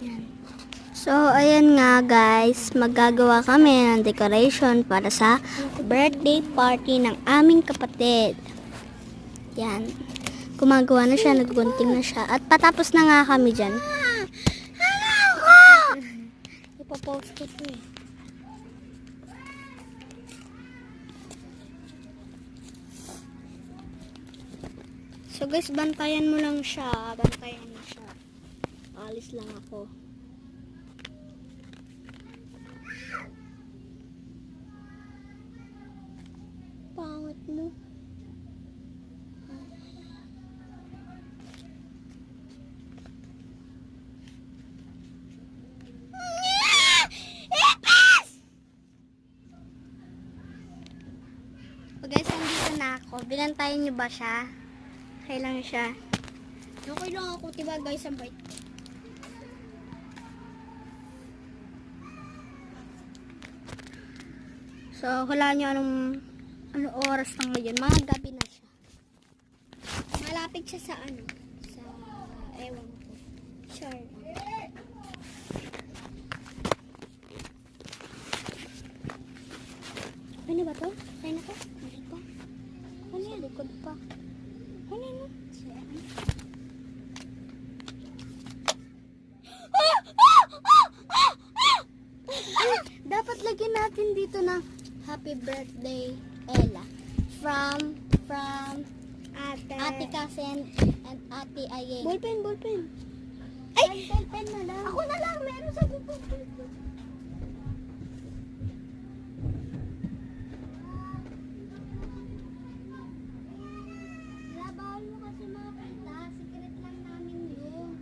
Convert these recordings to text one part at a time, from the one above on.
Yan. So, ayan nga guys, magagawa kami ng decoration para sa birthday party ng aming kapatid. Yan. Gumagawa na siya, naggunting na siya. At patapos na nga kami dyan. Ipopost ko ito eh. So guys, bantayan mo lang siya. Bantayan mo siya. Alis lang ako. Pangit mo. So guys, nandito na ako. Binantayan niyo ba siya? Okay lang siya. Okay lang ako, diba guys, ang bait. So, hulaan nyo anong oras na ngayon. Mga gabi na siya. Malapit siya sa sa, ewan ko. Sure. Ano ba to? Kaya na to? Hindi pa. Ano yan? Likod pa. Ano yun? Dapat lagyan natin dito na happy birthday Ella from Ate Kasen and Ate Ayeng. Ballpen. Ay! Ballpen na lang. Ako na lang, meron sa bubong. Bawal mo kasi mga pinta. Secret lang namin yun.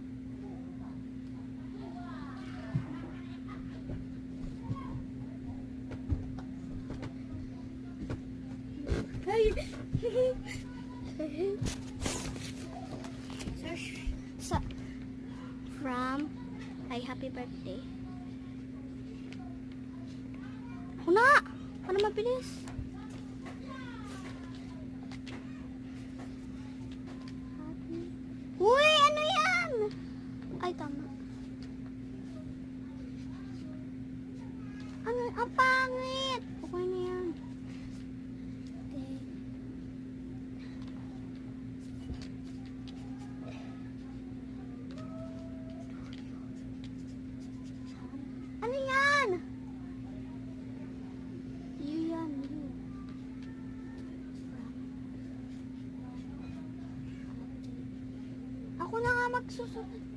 From ay happy birthday. Ako na! Para mabilis. Uy! Ano yan? Ay, tama. Ano? Ang pangit! Okay na yan. Okay. Ano yan? Yan. Ako na nga magsusunod.